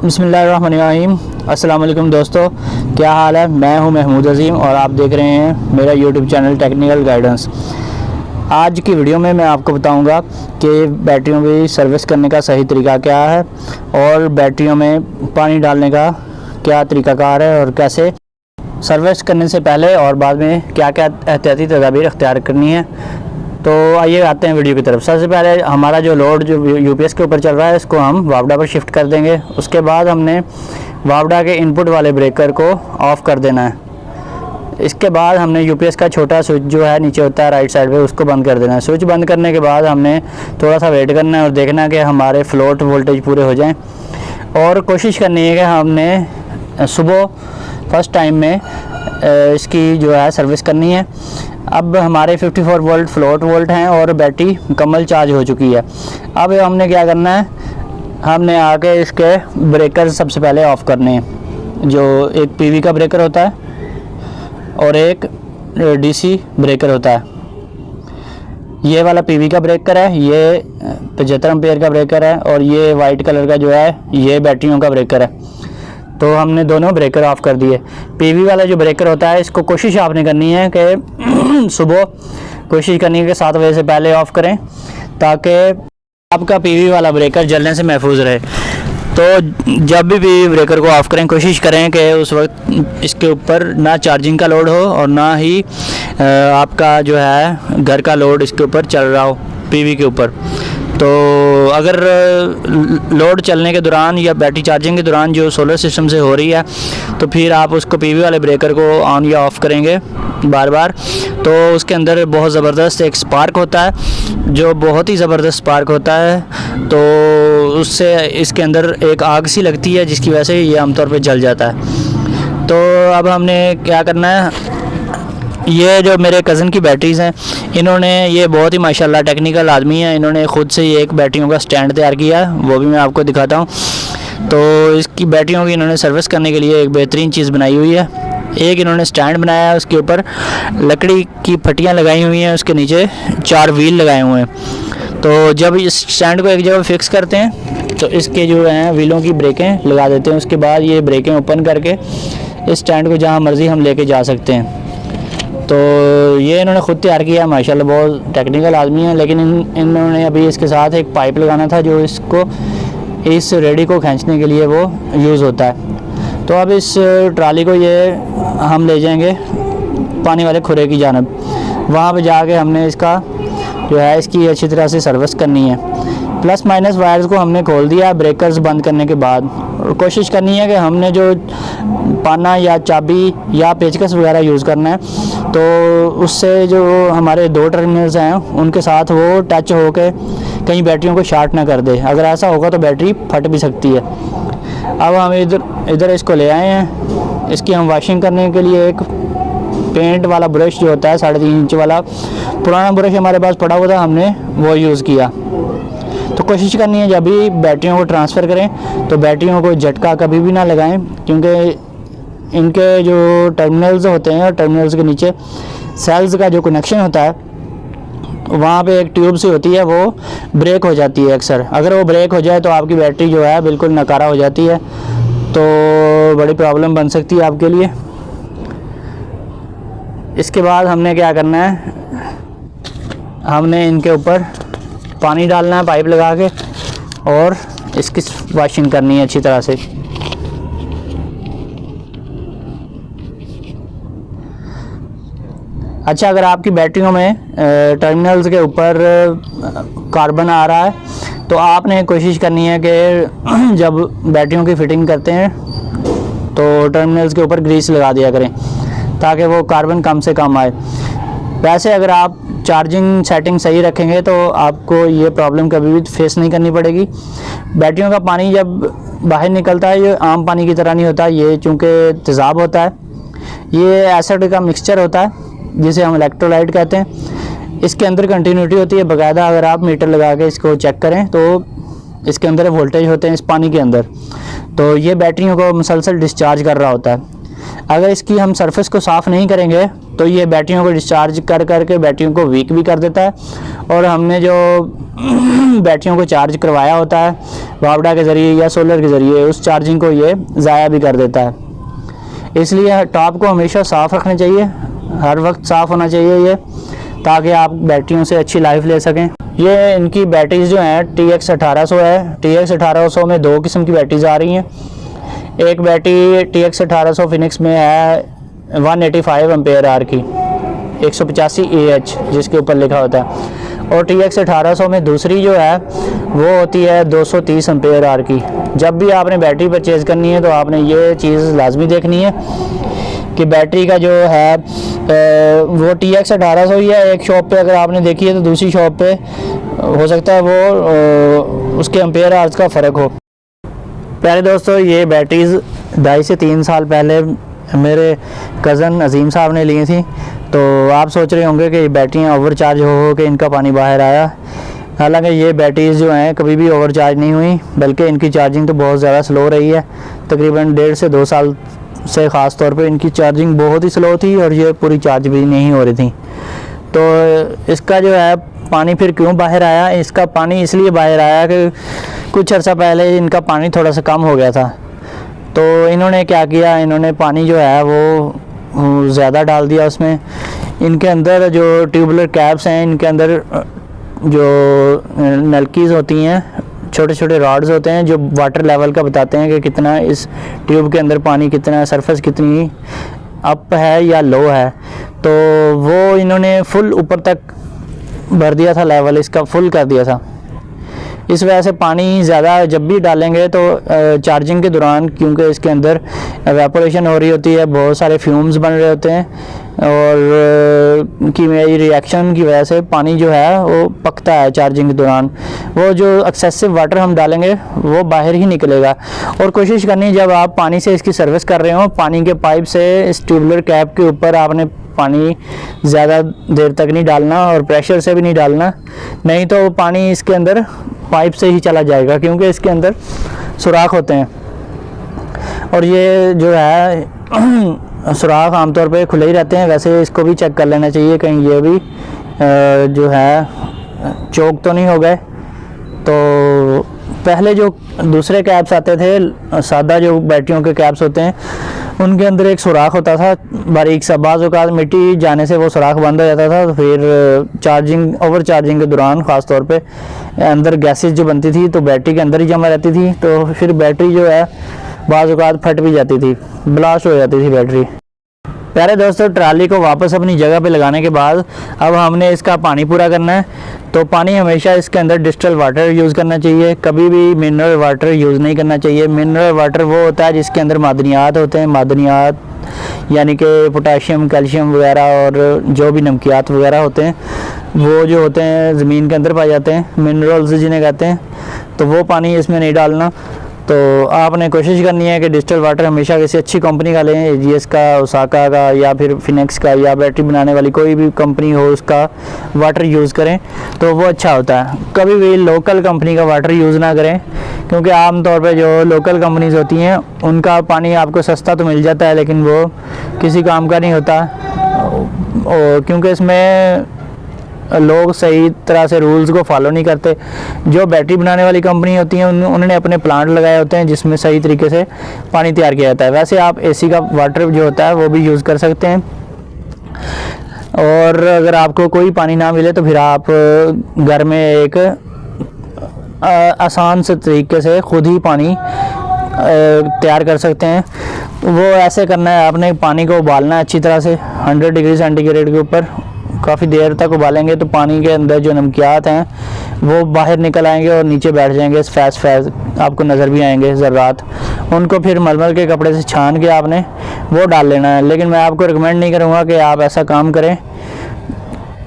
बिस्मिल्लाहिर्रहमानिर्रहीम। अस्सलाम वालेकुम दोस्तों, क्या हाल है। मैं हूं महमूद अज़ीम और आप देख रहे हैं मेरा यूट्यूब चैनल टेक्निकल गाइडेंस। आज की वीडियो में मैं आपको बताऊंगा कि बैटरियों की सर्विस करने का सही तरीका क्या है और बैटरियों में पानी डालने का क्या तरीक़ाकार है और कैसे सर्विस करने से पहले और बाद में क्या क्या एहतियाती तदाबीर अख्तियार करनी है। तो आइए आते हैं वीडियो की तरफ। सबसे पहले हमारा जो लोड जो यूपीएस के ऊपर चल रहा है इसको हम वापडा पर शिफ्ट कर देंगे। उसके बाद हमने वापडा के इनपुट वाले ब्रेकर को ऑफ़ कर देना है। इसके बाद हमने यूपीएस का छोटा स्विच जो है नीचे होता है राइट साइड पे, उसको बंद कर देना है। स्विच बंद करने के बाद हमने थोड़ा सा वेट करना है और देखना है कि हमारे फ्लोट वोल्टेज पूरे हो जाएँ और कोशिश करनी है कि हमने सुबह फर्स्ट टाइम में इसकी जो है सर्विस करनी है। अब हमारे 54 वोल्ट फ्लोट वोल्ट हैं और बैटरी मुकम्मल चार्ज हो चुकी है। अब हमने क्या करना है, हमने आके इसके ब्रेकर सबसे पहले ऑफ़ करने हैं। जो एक पीवी का ब्रेकर होता है और एक डीसी ब्रेकर होता है। ये वाला पीवी का ब्रेकर है, ये 75 एम्पेयर का ब्रेकर है और ये वाइट कलर का जो है ये बैटरियों का ब्रेकर है। तो हमने दोनों ब्रेकर ऑफ़ कर दिए। पीवी वाला जो ब्रेकर होता है इसको कोशिश आपने करनी है कि सुबह कोशिश करनी है कि 7 बजे से पहले ऑफ़ करें ताकि आपका पीवी वाला ब्रेकर जलने से महफूज रहे। तो जब भी पीवी ब्रेकर को ऑफ़ करें कोशिश करें कि उस वक्त इसके ऊपर ना चार्जिंग का लोड हो और ना ही आपका जो है घर का लोड इसके ऊपर चल रहा हो पीवी के ऊपर। तो अगर लोड चलने के दौरान या बैटरी चार्जिंग के दौरान जो सोलर सिस्टम से हो रही है तो फिर आप उसको पीवी वाले ब्रेकर को ऑन या ऑफ़ करेंगे बार बार, तो उसके अंदर बहुत ज़बरदस्त एक स्पार्क होता है, जो बहुत ही ज़बरदस्त स्पार्क होता है। तो उससे इसके अंदर एक आग सी लगती है जिसकी वजह से ये आमतौर पे जल जाता है। तो अब हमने क्या करना है, ये जो मेरे कज़न की बैटरीज़ हैं इन्होंने, ये बहुत ही माशाल्लाह टेक्निकल आदमी है, इन्होंने ख़ुद से ये एक बैटरियों का स्टैंड तैयार किया है, वो भी मैं आपको दिखाता हूँ। तो इसकी बैटरियों की इन्होंने सर्विस करने के लिए एक बेहतरीन चीज़ बनाई हुई है। एक इन्होंने स्टैंड बनाया है, उसके ऊपर लकड़ी की फटियाँ लगाई हुई हैं, उसके नीचे 4 व्हील लगाए हुए हैं। तो जब इस स्टैंड को एक जगह फिक्स करते हैं तो इसके जो हैं व्हीलों की ब्रेकें लगा देते हैं। उसके बाद ये ब्रेकें ओपन करके इस स्टैंड को जहाँ मर्ज़ी हम लेके जा सकते हैं। तो ये इन्होंने ख़ुद तैयार किया है, माशाल्लाह बहुत टेक्निकल आदमी है। लेकिन इन्होंने अभी इसके साथ एक पाइप लगाना था जो इसको इस रेडी को खींचने के लिए वो यूज़ होता है। तो अब इस ट्राली को ये हम ले जाएंगे पानी वाले खुरे की जानब। वहाँ पे जाके हमने इसका जो है इसकी अच्छी तरह से सर्विस करनी है। प्लस माइनस वायर्स को हमने खोल दिया ब्रेकर्स बंद करने के बाद, और कोशिश करनी है कि हमने जो पाना या चाबी या पेचकस वगैरह यूज़ करना है तो उससे जो हमारे 2 टर्मिनल्स हैं उनके साथ वो टच हो के कहीं बैटरियों को शॉर्ट ना कर दे। अगर ऐसा होगा तो बैटरी फट भी सकती है। अब हम इधर इसको ले आए हैं। इसकी हम वॉशिंग करने के लिए एक पेंट वाला ब्रश जो होता है 3.5 इंच वाला पुराना ब्रश हमारे पास पड़ा हुआ था, हमने वो यूज़ किया। तो कोशिश करनी है जब भी बैटरियों को ट्रांसफ़र करें तो बैटरियों को झटका कभी भी ना लगाएं, क्योंकि इनके जो टर्मिनल्स होते हैं और टर्मिनल्स के नीचे सेल्स का जो कनेक्शन होता है वहाँ पे एक ट्यूब सी होती है, वो ब्रेक हो जाती है अक्सर। अगर वो ब्रेक हो जाए तो आपकी बैटरी जो है बिल्कुल नकारा हो जाती है, तो बड़ी प्रॉब्लम बन सकती है आपके लिए। इसके बाद हमने क्या करना है, हमने इनके ऊपर पानी डालना है पाइप लगा के और इसकी वॉशिंग करनी है अच्छी तरह से। अच्छा, अगर आपकी बैटरियों में टर्मिनल्स के ऊपर कार्बन आ रहा है तो आपने कोशिश करनी है कि जब बैटरियों की फ़िटिंग करते हैं तो टर्मिनल्स के ऊपर ग्रीस लगा दिया करें ताकि वो कार्बन कम से कम आए। वैसे अगर आप चार्जिंग सेटिंग सही रखेंगे तो आपको ये प्रॉब्लम कभी भी फेस नहीं करनी पड़ेगी। बैटरियों का पानी जब बाहर निकलता है ये आम पानी की तरह नहीं होता, ये चूँकि तेज़ाब होता है, ये एसिड का मिक्सचर होता है जिसे हम इलेक्ट्रोलाइट कहते हैं। इसके अंदर कंटिन्यूटी होती है बाकायदा। अगर आप मीटर लगा के इसको चेक करें तो इसके अंदर वोल्टेज होते हैं इस पानी के अंदर। तो ये बैटरियों को मुसलसल डिस्चार्ज कर रहा होता है। अगर इसकी हम सरफेस को साफ़ नहीं करेंगे तो ये बैटरियों को डिस्चार्ज कर करके बैटरियों को वीक भी कर देता है, और हमने जो बैटरियों को चार्ज करवाया होता है वावडा के ज़रिए या सोलर के ज़रिए, उस चार्जिंग को ये ज़ाया भी कर देता है। इसलिए टॉप को हमेशा साफ़ रखना चाहिए, हर वक्त साफ़ होना चाहिए ये, ताकि आप बैटरियों से अच्छी लाइफ ले सकें। ये इनकी बैटरीज जो हैं TX 1800 है। TX 1800 में 2 किस्म की बैटरीज आ रही हैं। एक बैटरी TX 1800 फिनिक्स में है 185 एम्पेयर आर की 185 AH जिसके ऊपर लिखा होता है, और TX 1800 में दूसरी जो है वो होती है 230 एम्पेयर आर की। जब भी आपने बैटरी परचेज़ करनी है तो आपने ये चीज़ लाजमी देखनी है कि बैटरी का जो है वो TX 1800 ही है। एक शॉप पे अगर आपने देखी है तो दूसरी शॉप पे हो सकता है वो उसके एम्पेयर आवर्स का फ़र्क हो। प्यारे दोस्तों, ये बैटरीज़ 2.5 से 3 साल पहले मेरे कज़न अजीम साहब ने ली थी। तो आप सोच रहे होंगे कि बैटरियाँ ओवर चार्ज हो के इनका पानी बाहर आया। हालांकि ये बैटरीज़ जो हैं कभी भी ओवर चार्ज नहीं हुई, बल्कि इनकी चार्जिंग तो बहुत ज़्यादा स्लो रही है। तकरीबन 1.5 से 2 साल से ख़ास तौर पे इनकी चार्जिंग बहुत ही स्लो थी और ये पूरी चार्ज भी नहीं हो रही थी। तो इसका जो है पानी फिर क्यों बाहर आया? इसका पानी इसलिए बाहर आया कि कुछ अर्सा पहले इनका पानी थोड़ा सा कम हो गया था। तो इन्होंने क्या किया, इन्होंने पानी जो है वो ज़्यादा डाल दिया उसमें। इनके अंदर जो ट्यूबुलर कैप्स हैं, इनके अंदर जो नलकीज़ होती हैं, छोटे छोटे रॉड्स होते हैं जो वाटर लेवल का बताते हैं कि कितना इस ट्यूब के अंदर पानी कितना, सरफेस कितनी अप है या लो है। तो वो इन्होंने फुल ऊपर तक भर दिया था, लेवल इसका फुल कर दिया था। इस वजह से पानी ज़्यादा जब भी डालेंगे तो चार्जिंग के दौरान, क्योंकि इसके अंदर एवेपोरेशन हो रही होती है, बहुत सारे फ्यूम्स बन रहे होते हैं और कीमियाई रिएक्शन की वजह से पानी जो है वो पकता है चार्जिंग के दौरान। वो जो एक्सेसिव वाटर हम डालेंगे वो बाहर ही निकलेगा। और कोशिश करनी जब आप पानी से इसकी सर्विस कर रहे हो, पानी के पाइप से इस ट्यूबुलर कैप के ऊपर आपने पानी ज़्यादा देर तक नहीं डालना और प्रेशर से भी नहीं डालना, नहीं तो पानी इसके अंदर पाइप से ही चला जाएगा, क्योंकि इसके अंदर सुराख होते हैं और ये जो है सुराख आमतौर पे खुले ही रहते हैं। वैसे इसको भी चेक कर लेना चाहिए कहीं ये भी जो है चोक तो नहीं हो गए। तो पहले जो दूसरे कैप्स आते थे, सादा जो बैटरियों के कैप्स होते हैं, उनके अंदर एक सुराख होता था बारीक सा। बाज़ औक़ात मिट्टी जाने से वो सुराख बंद हो जाता था, तो फिर चार्जिंग ओवर चार्जिंग के दौरान ख़ास तौर पे अंदर गैसेस जो बनती थी तो बैटरी के अंदर ही जमा रहती थी, तो फिर बैटरी जो है बाज़ औक़ात फट भी जाती थी, ब्लास्ट हो जाती थी बैटरी। प्यारे दोस्तों, ट्राली को वापस अपनी जगह पे लगाने के बाद अब हमने इसका पानी पूरा करना है। तो पानी हमेशा इसके अंदर डिस्टिल्ड वाटर यूज़ करना चाहिए, कभी भी मिनरल वाटर यूज़ नहीं करना चाहिए। मिनरल वाटर वो होता है जिसके अंदर मादनियात होते हैं, मादनियात यानी कि पोटाशियम, कैल्शियम वगैरह और जो भी नमकियात वगैरह होते हैं वो जो होते हैं ज़मीन के अंदर पाए जाते हैं, मिनरल्स जिन्हें कहते हैं। तो वो पानी इसमें नहीं डालना। तो आपने कोशिश करनी है कि डिस्टिल्ड वाटर हमेशा किसी अच्छी कंपनी का लें, AGS का, ओसाका का या फिर फिनिक्स का, या बैटरी बनाने वाली कोई भी कंपनी हो उसका वाटर यूज़ करें तो वो अच्छा होता है। कभी भी लोकल कंपनी का वाटर यूज़ ना करें, क्योंकि आम तौर पे जो लोकल कंपनीज़ होती हैं उनका पानी आपको सस्ता तो मिल जाता है लेकिन वो किसी काम का नहीं होता, क्योंकि इसमें लोग सही तरह से रूल्स को फॉलो नहीं करते। जो बैटरी बनाने वाली कंपनी होती हैं उन्होंने अपने प्लांट लगाए होते हैं जिसमें सही तरीके से पानी तैयार किया जाता है। वैसे आप AC का वाटर जो होता है वो भी यूज़ कर सकते हैं, और अगर आपको कोई पानी ना मिले तो फिर आप घर में एक आसान से तरीके से खुद ही पानी तैयार कर सकते हैं। वो ऐसे करना है, आपने पानी को उबालना है अच्छी तरह से 100 डिग्री सेंटीग्रेड के ऊपर। काफ़ी देर तक उबालेंगे तो पानी के अंदर जो नमकियात हैं वो बाहर निकल आएंगे और नीचे बैठ जाएंगे, फैज़ आपको नज़र भी आएंगे ज़र्रात। उनको फिर मलमल के कपड़े से छान के आपने वो डाल लेना है, लेकिन मैं आपको रिकमेंड नहीं करूँगा कि आप ऐसा काम करें।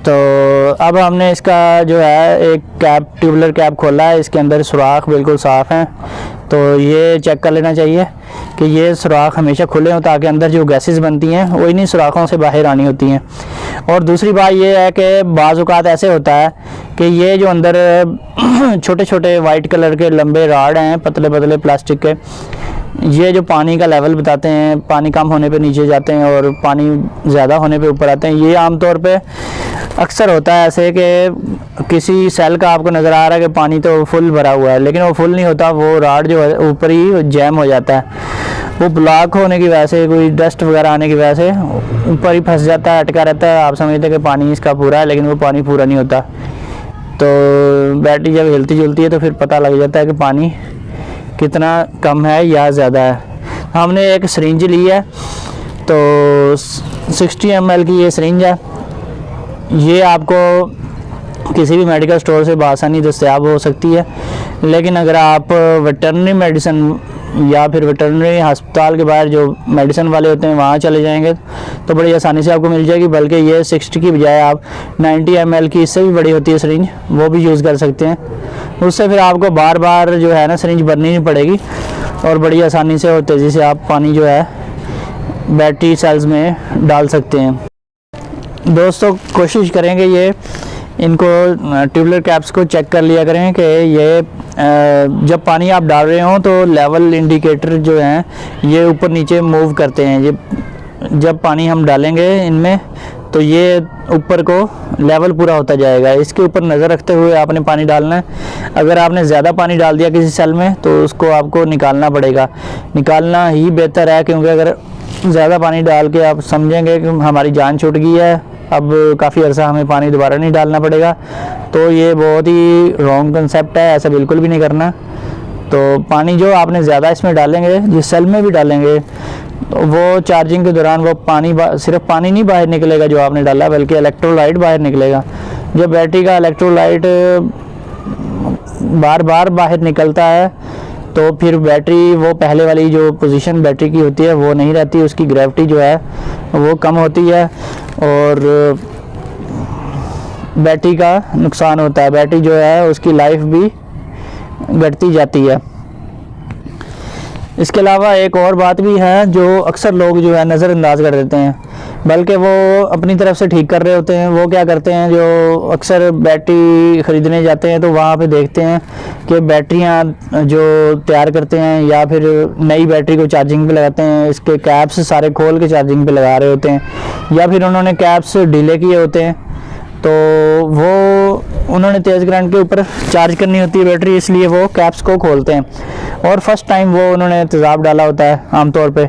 तो अब हमने इसका जो है एक कैप, ट्यूबुलर कैप खोला है, इसके अंदर सुराख बिल्कुल साफ़ हैं। तो ये चेक कर लेना चाहिए कि ये सुराख हमेशा खुले हों ताकि अंदर जो गैसेस बनती हैं वो इन्हीं सुराखों से बाहर आनी होती हैं। और दूसरी बात ये है कि बाज़ औक़ात ऐसे होता है कि ये जो अंदर छोटे छोटे वाइट कलर के लंबे राड हैं, पतले पतले प्लास्टिक के, ये जो पानी का लेवल बताते हैं, पानी कम होने पे नीचे जाते हैं और पानी ज़्यादा होने पे ऊपर आते हैं। ये आमतौर पे अक्सर होता है ऐसे कि किसी सेल का आपको नज़र आ रहा है कि पानी तो फुल भरा हुआ है, लेकिन वो फुल नहीं होता, वो राड जो है ऊपर ही जैम हो जाता है। वो ब्लॉक होने की वजह से, कोई डस्ट वगैरह आने की वजह से ऊपर ही फंस जाता है, अटका रहता है। आप समझते हैं कि पानी इसका पूरा है, लेकिन वो पानी पूरा नहीं होता। तो बैटरी जब हिलती जुलती है तो फिर पता लग जाता है कि पानी कितना कम है या ज़्यादा है। हमने एक सिरिंज ली है, तो 60 ml की ये सिरिंज है। ये आपको किसी भी मेडिकल स्टोर से बआसानी दस्तयाब हो सकती है, लेकिन अगर आप वेटरनरी मेडिसिन या फिर वेटरनरी अस्पताल के बाहर जो मेडिसिन वाले होते हैं वहाँ चले जाएंगे तो बड़ी आसानी से आपको मिल जाएगी। बल्कि ये 60 की बजाय आप 90 ml की, इससे भी बड़ी होती है सिरिंज, वो भी यूज़ कर सकते हैं। उससे फिर आपको बार बार जो है ना सिरिंज भरनी नहीं पड़ेगी और बड़ी आसानी से और तेज़ी से आप पानी जो है बैटरी सेल्स में डाल सकते हैं। दोस्तों कोशिश करेंगे ये इनको ट्यूबलर कैप्स को चेक कर लिया करें कि ये जब पानी आप डाल रहे हो तो लेवल इंडिकेटर जो हैं ये ऊपर नीचे मूव करते हैं। ये जब पानी हम डालेंगे इनमें तो ये ऊपर को लेवल पूरा होता जाएगा। इसके ऊपर नज़र रखते हुए आपने पानी डालना है। अगर आपने ज़्यादा पानी डाल दिया किसी सेल में तो उसको आपको निकालना पड़ेगा। निकालना ही बेहतर है, क्योंकि अगर ज़्यादा पानी डाल के आप समझेंगे कि हमारी जान छूट गई है, अब काफ़ी अर्सा हमें पानी दोबारा नहीं डालना पड़ेगा, तो ये बहुत ही रॉन्ग कंसेप्ट है। ऐसा बिल्कुल भी नहीं करना। तो पानी जो आपने ज़्यादा इसमें डालेंगे, जिस सेल में भी डालेंगे, वो चार्जिंग के दौरान वो पानी सिर्फ पानी नहीं बाहर निकलेगा जो आपने डाला, बल्कि इलेक्ट्रोलाइट बाहर निकलेगा। जब बैटरी का इलेक्ट्रोलाइट बार बार बाहर निकलता है तो फिर बैटरी वो पहले वाली जो पोजीशन बैटरी की होती है वो नहीं रहती, उसकी ग्रेविटी जो है वो कम होती है और बैटरी का नुकसान होता है। बैटरी जो है उसकी लाइफ भी घटती जाती है। इसके अलावा एक और बात भी है जो अक्सर लोग जो है नज़रअंदाज कर देते हैं, बल्कि वो अपनी तरफ से ठीक कर रहे होते हैं। वो क्या करते हैं, जो अक्सर बैटरी ख़रीदने जाते हैं तो वहाँ पे देखते हैं कि बैटरियाँ जो तैयार करते हैं या फिर नई बैटरी को चार्जिंग पे लगाते हैं, इसके कैप्स सारे खोल के चार्जिंग पे लगा रहे होते हैं, या फिर उन्होंने कैप्स ढीले किए होते हैं, तो वो उन्होंने तेज़ करंट के ऊपर चार्ज करनी होती है बैटरी, इसलिए वो कैप्स को खोलते हैं। और फर्स्ट टाइम वो उन्होंने तेज़ाब डाला होता है आमतौर पे,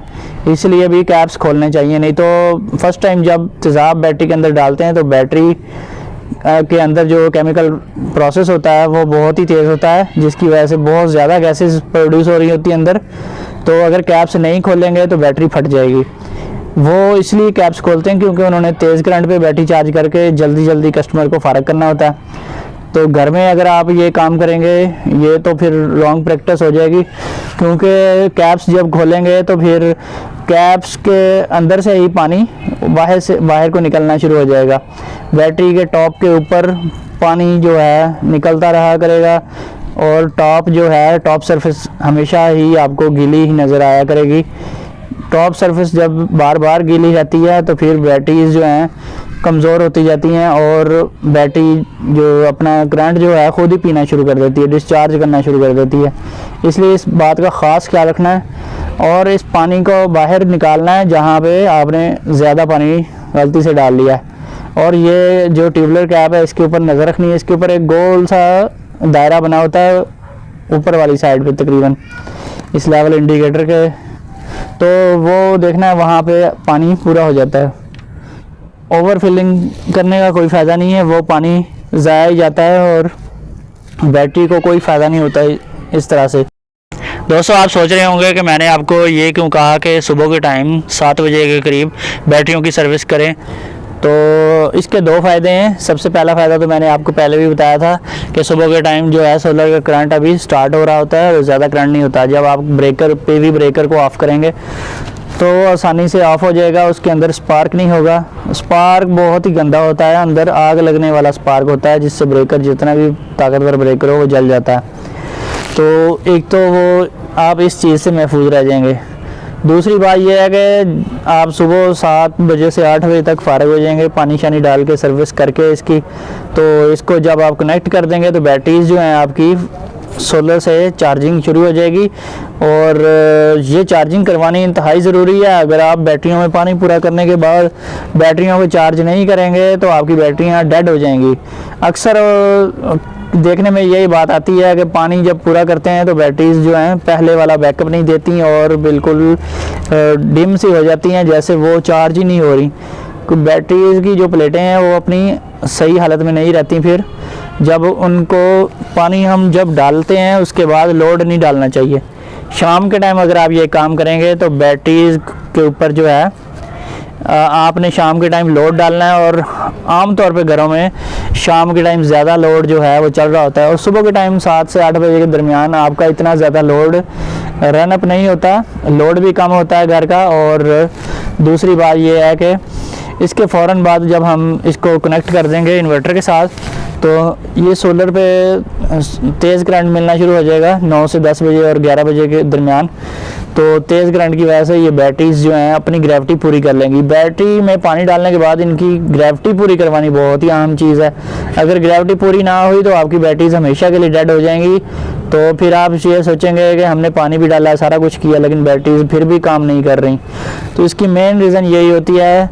इसलिए भी कैप्स खोलने चाहिए। नहीं तो फर्स्ट टाइम जब तेज़ाब बैटरी के अंदर डालते हैं तो बैटरी के अंदर जो केमिकल प्रोसेस होता है वो बहुत ही तेज़ होता है, जिसकी वजह से बहुत ज़्यादा गैसेस प्रोड्यूस हो रही होती है अंदर। तो अगर कैप्स नहीं खोलेंगे तो बैटरी फट जाएगी। वो इसलिए कैप्स खोलते हैं क्योंकि उन्होंने तेज़ करंट पे बैटरी चार्ज करके जल्दी जल्दी कस्टमर को फ़ारग करना होता है। तो घर में अगर आप ये काम करेंगे ये तो फिर रॉन्ग प्रैक्टिस हो जाएगी, क्योंकि कैप्स जब खोलेंगे तो फिर कैप्स के अंदर से ही पानी बाहर को निकलना शुरू हो जाएगा। बैटरी के टॉप के ऊपर पानी जो है निकलता रहा करेगा और टॉप जो है, टॉप सरफेस हमेशा ही आपको गीली ही नज़र आया करेगी। टॉप सरफेस जब बार बार गीली रहती है तो फिर बैटरीज जो हैं कमज़ोर होती जाती हैं और बैटरी जो अपना करंट जो है ख़ुद ही पीना शुरू कर देती है, डिस्चार्ज करना शुरू कर देती है। इसलिए इस बात का ख़ास ख्याल रखना है और इस पानी को बाहर निकालना है जहाँ पे आपने ज़्यादा पानी गलती से डाल लिया है। और ये जो ट्यूबलर कैप है इसके ऊपर नज़र रखनी है। इसके ऊपर एक गोल सा दायरा बना होता है ऊपर वाली साइड पे तकरीबन इस लेवल इंडिकेटर के, तो वो देखना है वहाँ पे पानी पूरा हो जाता है। ओवर फिलिंग करने का कोई फ़ायदा नहीं है, वो पानी ज़ाया ही जाता है और बैटरी को कोई फ़ायदा नहीं होता है इस तरह से। दोस्तों आप सोच रहे होंगे कि मैंने आपको ये क्यों कहा कि सुबह के टाइम 7 बजे के करीब बैटरियों की सर्विस करें। तो इसके दो फ़ायदे हैं। सबसे पहला फ़ायदा तो मैंने आपको पहले भी बताया था कि सुबह के टाइम जो है सोलर का करंट अभी स्टार्ट हो रहा होता है और ज़्यादा करंट नहीं होता। जब आप ब्रेकर पीवी ब्रेकर को ऑफ़ करेंगे तो आसानी से ऑफ़ हो जाएगा, उसके अंदर स्पार्क नहीं होगा। स्पार्क बहुत ही गंदा होता है, अंदर आग लगने वाला स्पार्क होता है जिससे ब्रेकर जितना भी ताकतवर ब्रेकर हो वो जल जाता है। तो एक तो वो आप इस चीज़ से महफूज रह जाएंगे। दूसरी बात यह है कि आप सुबह 7 बजे से 8 बजे तक फ़ारग हो जाएंगे पानी शानी डाल के सर्विस करके इसकी। तो इसको जब आप कनेक्ट कर देंगे तो बैटरीज जो हैं आपकी सोलर से चार्जिंग शुरू हो जाएगी और ये चार्जिंग करवानी इंतहाई ज़रूरी है। अगर आप बैटरियों में पानी पूरा करने के बाद बैटरियों को चार्ज नहीं करेंगे तो आपकी बैटरियाँ डेड हो जाएंगी। अक्सर देखने में यही बात आती है कि पानी जब पूरा करते हैं तो बैटरीज जो हैं पहले वाला बैकअप नहीं देती और बिल्कुल डिम सी हो जाती हैं, जैसे वो चार्ज ही नहीं हो रही। बैटरीज की जो प्लेटें हैं वो अपनी सही हालत में नहीं रहती। फिर जब उनको पानी हम जब डालते हैं उसके बाद लोड नहीं डालना चाहिए। शाम के टाइम अगर आप ये काम करेंगे तो बैटरीज के ऊपर जो है आपने शाम के टाइम लोड डालना है। और आम तौर पे घरों में शाम के टाइम ज़्यादा लोड जो है वो चल रहा होता है और सुबह के टाइम 7 से 8 बजे के दरमियान आपका इतना ज़्यादा लोड रन अप नहीं होता, लोड भी कम होता है घर का। और दूसरी बात ये है कि इसके फ़ौरन बाद जब हम इसको कनेक्ट कर देंगे इन्वर्टर के साथ तो ये सोलर पे तेज़ करंट मिलना शुरू हो जाएगा 9 से 10 बजे और 11 बजे के दरमियान। तो तेज़ करंट की वजह से ये बैटरीज जो हैं अपनी ग्रेविटी पूरी कर लेंगी। बैटरी में पानी डालने के बाद इनकी ग्रेविटी पूरी करवानी बहुत ही अहम चीज़ है। अगर ग्रेविटी पूरी ना हुई तो आपकी बैटरीज हमेशा के लिए डेड हो जाएंगी। तो फिर आप ये सोचेंगे कि हमने पानी भी डाला, सारा कुछ किया, लेकिन बैटरीज फिर भी काम नहीं कर रही। तो इसकी मेन रीज़न यही होती है।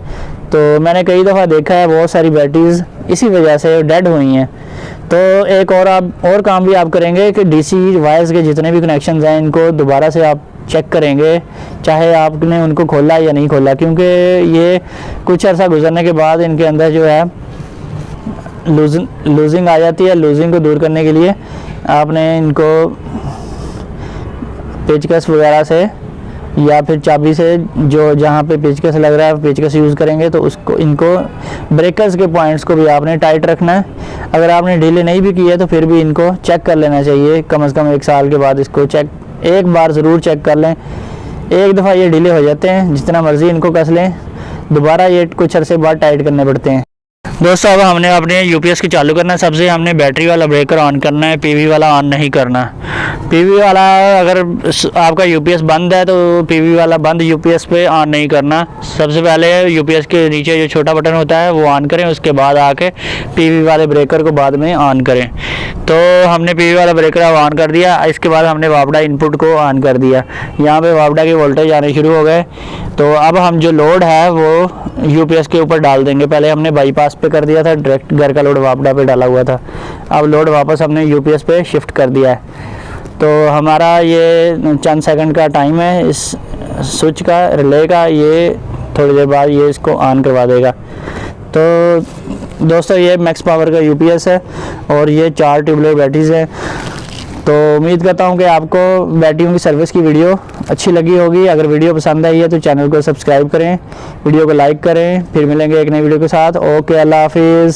तो मैंने कई दफ़ा देखा है बहुत सारी बैटरीज इसी वजह से डेड हुई हैं। तो एक और काम भी आप करेंगे कि डीसी वायर्स के जितने भी कनेक्शंस हैं इनको दोबारा से आप चेक करेंगे, चाहे आपने उनको खोला या नहीं खोला, क्योंकि ये कुछ अर्सा गुजरने के बाद इनके अंदर जो है लूजिंग आ जाती है। लूजिंग को दूर करने के लिए आपने इनको पेचकस वगैरह से या फिर चाबी से, जो जहाँ पे पेचकस लग रहा है पेचकस यूज़ करेंगे तो उसको इनको ब्रेकर्स के पॉइंट्स को भी आपने टाइट रखना है। अगर आपने ढीले नहीं भी किए तो फिर भी इनको चेक कर लेना चाहिए। कम से कम 1 साल के बाद इसको एक बार ज़रूर चेक कर लें। एक दफ़ा ये ढीले हो जाते हैं, जितना मर्ज़ी इनको कस लें, दोबारा ये कुछ अरसे बाद टाइट करने पड़ते हैं। दोस्तों अब हमने अपने यूपीएस की चालू करना है। सबसे हमने बैटरी वाला ब्रेकर ऑन करना है, पीवी वाला ऑन नहीं करना। पीवी वाला अगर आपका यूपीएस बंद है तो पीवी वाला बंद यूपीएस पे ऑन नहीं करना। सबसे पहले यूपीएस के नीचे जो छोटा बटन होता है वो ऑन करें, उसके बाद आके पीवी वाले ब्रेकर को बाद में ऑन करें। तो हमने पीवी वाला ब्रेकर अब ऑन कर दिया। इसके बाद हमने वापडा इनपुट को ऑन कर दिया। यहाँ पे वापडा के वोल्टेज आने शुरू हो गए। तो अब हम जो लोड है वो यूपीएस के ऊपर डाल देंगे। पहले हमने बाईपास पे कर दिया था, डायरेक्ट घर का लोड वापडा पे डाला हुआ था। अब लोड वापस हमने यूपीएस पे शिफ्ट कर दिया है। तो हमारा ये चंद सेकंड का टाइम है इस स्विच का, रिले का। ये थोड़ी देर बाद ये इसको ऑन करवा देगा। तो दोस्तों ये मैक्स पावर का यूपीएस है और ये 4 ट्यूबलेट बैटरीज है। तो उम्मीद करता हूँ कि आपको बैटरियों की सर्विस की वीडियो अच्छी लगी होगी। अगर वीडियो पसंद आई है तो चैनल को सब्सक्राइब करें, वीडियो को लाइक करें। फिर मिलेंगे एक नई वीडियो के साथ। ओके, अल्लाह हाफिज़।